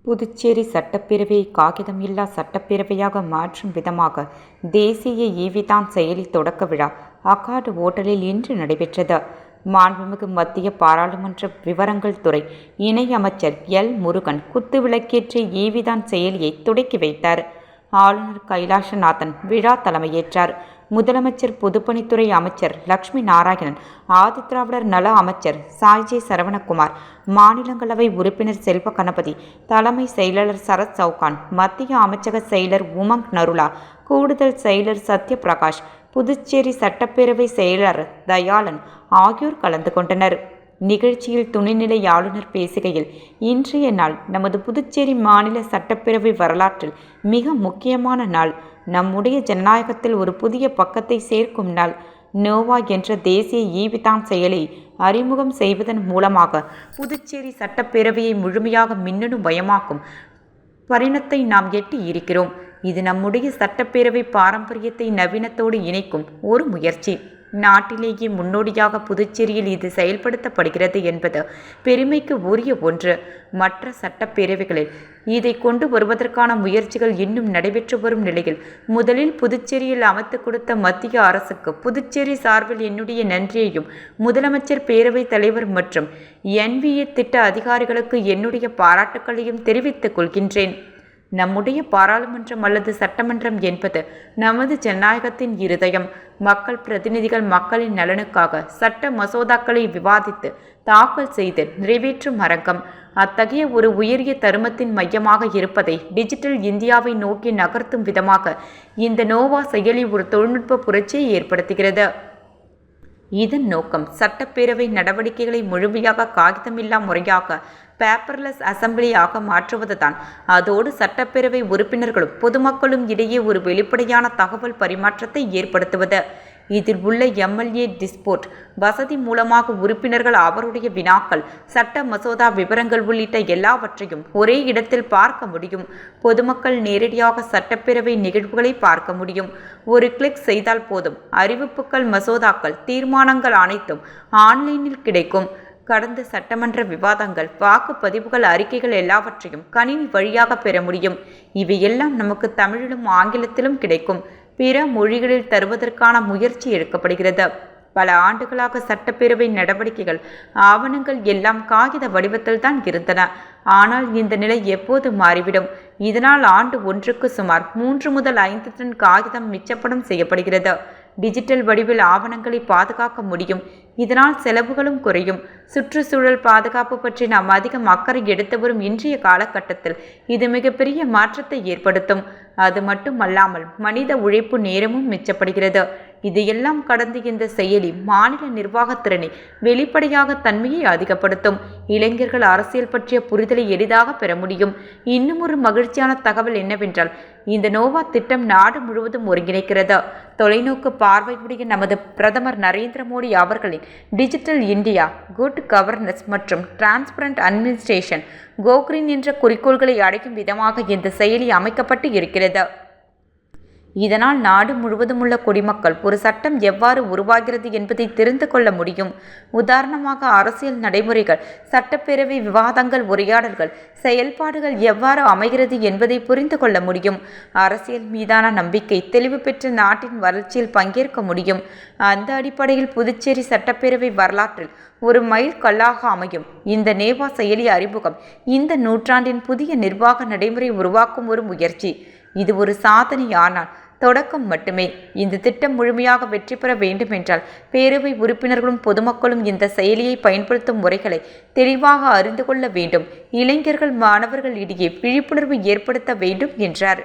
புதுச்சேரி சட்டப்பேரவையை காகிதம் இல்லா சட்டப்பேரவையாக மாற்றும் விதமாக தேசிய ஈவிதான் செயலி தொடக்க விழா அக்கார்டு ஓட்டலில் இன்று நடைபெற்றது. மாண்புமிகு மத்திய பாராளுமன்ற விவரங்கள் துறை இணை அமைச்சர் எல். முருகன் குத்துவிளக்கேற்றி ஈவிதான் செயலியை தொடக்கி வைத்தார். ஆளுநர் கைலாசநாதன் விழா தலைமையேற்றார். முதலமைச்சர் பொதுப்பணித்துறை அமைச்சர் லட்சுமி நாராயணன், ஆதிதிராவிடர் நல அமைச்சர் சாய்ஜே சரவணகுமார், மாநிலங்களவை உறுப்பினர் செல்வ கணபதி, தலைமை செயலாளர் சரத் சவுகான், மத்திய அமைச்சக செயலர் உமங் நருலா, கூடுதல் செயலர் சத்யபிரகாஷ், புதுச்சேரி சட்டப்பேரவை செயலாளர் தயாளன் ஆகியோர் கலந்து கொண்டனர். நிகழ்ச்சியில் துணைநிலை ஆளுநர் பேசுகையில், இன்றைய நாள் நமது புதுச்சேரி மாநில சட்டப்பேரவை வரலாற்றில் மிக முக்கியமான நாள். நம்முடைய ஜனநாயகத்தில் ஒரு புதிய பக்கத்தை சேர்க்கும் நாள். நோவா என்ற தேசிய ஈவிதான் செயலை அறிமுகம் செய்வதன் மூலமாக புதுச்சேரி சட்டப்பேரவையை முழுமையாக மின்னணு மயமாக்கும் பரிணத்தை நாம் எட்டி இருக்கிறோம். இது நம்முடைய சட்டப்பேரவை பாரம்பரியத்தை நவீனத்தோடு இணைக்கும் ஒரு முயற்சி. நாட்டிலேயே முன்னோடியாக புதுச்சேரியில் இது செயல்படுத்தப்படுகிறது என்பது பெருமைக்கு உரிய ஒன்று. மற்ற சட்டப்பேரவைகளில் இதை கொண்டு வருவதற்கான முயற்சிகள் இன்னும் நடைபெற்று வரும் நிலையில் முதலில் புதுச்சேரியில் அமைத்து கொடுத்த மத்திய அரசுக்கு புதுச்சேரி சார்பில் என்னுடைய நன்றியையும், முதலமைச்சர், பேரவைத் தலைவர் மற்றும் NVA திட்ட அதிகாரிகளுக்கு என்னுடைய பாராட்டுக்களையும் தெரிவித்துக் கொள்கின்றேன். நம்முடைய பாராளுமன்றம் அல்லது சட்டமன்றம் என்பது நமது ஜனநாயகத்தின் இருதயம். மக்கள் பிரதிநிதிகள் மக்களின் நலனுக்காக சட்ட மசோதாக்களை விவாதித்து தாக்கல் செய்து நிறைவேற்றும் அரங்கம். அத்தகைய ஒரு உயரிய தருமத்தின் மையமாக இருப்பதை டிஜிட்டல் இந்தியாவை நோக்கி நகர்த்தும் விதமாக இந்த நோவா செயலி ஒரு தொழில்நுட்ப புரட்சியை ஏற்படுத்துகிறது. இதன் நோக்கம் சட்டப்பேரவை நடவடிக்கைகளை முழுமையாக காகிதமில்லா முறையாக பேப்பர்லெஸ் அசம்பிளியாக மாற்றுவதுதான். அதோடு சட்டப்பேரவை உறுப்பினர்களும் பொதுமக்களும் இடையே ஒரு வெளிப்படையான தகவல் பரிமாற்றத்தை ஏற்படுத்துவது. இதில் உள்ள MLA டிஸ்போர்ட் வசதி மூலமாக உறுப்பினர்கள் அவருடைய வினாக்கள், சட்ட மசோதா விவரங்கள் உள்ளிட்ட எல்லாவற்றையும் ஒரே இடத்தில் பார்க்க முடியும். பொதுமக்கள் நேரடியாக சட்டப்பேரவை நிகழ்வுகளை பார்க்க முடியும். ஒரு கிளிக் செய்தால் போதும். அறிவிப்புகள், மசோதாக்கள், தீர்மானங்கள் அனைத்தும் ஆன்லைனில் கிடைக்கும். கடந்த சட்டமன்ற விவாதங்கள், வாக்குப்பதிவுகள், அறிக்கைகள் எல்லாவற்றையும் கணினி வழியாக பெற முடியும். இவையெல்லாம் நமக்கு தமிழிலும் ஆங்கிலத்திலும் கிடைக்கும். பிற மொழிகளில் தருவதற்கான முயற்சி எடுக்கப்படுகிறது. பல ஆண்டுகளாக சட்டப்பேரவை நடவடிக்கைகள், ஆவணங்கள் எல்லாம் காகித வடிவத்தில் தான் இருந்தன. ஆனால் இந்த நிலை எப்போது மாறிவிடும்? இதனால் ஆண்டு ஒன்றுக்கு சுமார் 3 முதல் 5 டன் காகிதம் மிச்சப்படம் செய்யப்படுகிறது. டிஜிட்டல் வடிவில் ஆவணங்களை பாதுகாக்க முடியும். இதனால் செலவுகளும் குறையும். சுற்றுச்சூழல் பாதுகாப்பு பற்றி நாம் அதிகம் அக்கறை எடுத்து வரும் இன்றைய காலகட்டத்தில் இது மிகப்பெரிய மாற்றத்தை ஏற்படுத்தும். அது மட்டுமல்லாமல் மனித உழைப்பு நேரமும் மிச்சப்படுகிறது. இதையெல்லாம் கடந்து இந்த செயலி மாநில நிர்வாகத்திறனை, வெளிப்படையாக தன்மையை அதிகப்படுத்தும். இளைஞர்கள் அரசியல் பற்றிய புரிதலை எளிதாக பெற முடியும். இன்னும் ஒரு மகிழ்ச்சியான தகவல் என்னவென்றால், இந்த நோவா திட்டம் நாடு முழுவதும் ஒருங்கிணைக்கிறது. தொலைநோக்கு பார்வையுடைய நமது பிரதமர் நரேந்திர மோடி அவர்களின் டிஜிட்டல் இந்தியா, குட் கவர்னன்ஸ் மற்றும் டிரான்ஸ்பரண்ட் அட்மினிஸ்ட்ரேஷன், கோ கிரீன் என்ற குறிக்கோள்களை அடையும் விதமாக இந்த செயலி அமைக்கப்பட்டு இருக்கிறது. இதனால் நாடு முழுவதும் உள்ள குடிமக்கள் ஒரு சட்டம் எவ்வாறு உருவாகிறது என்பதை தெரிந்து கொள்ள முடியும். உதாரணமாக, அரசியல் நடைமுறைகள், சட்டப்பேரவை விவாதங்கள், உரையாடல்கள், செயல்பாடுகள் எவ்வாறு அமைகிறது என்பதை புரிந்து கொள்ள முடியும். அரசியல் மீதான நம்பிக்கை, தெளிவு பெற்ற நாட்டின் வளர்ச்சியில் பங்கேற்க முடியும். அந்த அடிப்படையில் புதுச்சேரி சட்டப்பேரவை வரலாற்றில் ஒரு மைல் கல்லாக அமையும் இந்த நேவா செயலி அறிமுகம் இந்த நூற்றாண்டின் புதிய நிர்வாக நடைமுறை உருவாக்கும் ஒரு முயற்சி. இது ஒரு சாதனையானால் தொடக்கம் மட்டுமே. இந்த திட்டம் முழுமையாக வெற்றி பெற வேண்டுமென்றால் பேரவை உறுப்பினர்களும் பொதுமக்களும் இந்த செயலியை பயன்படுத்தும் முறைகளை தெளிவாக அறிந்து கொள்ள வேண்டும். இளைஞர்கள், மாணவர்கள் இடையே விழிப்புணர்வு ஏற்படுத்த வேண்டும் என்றார்.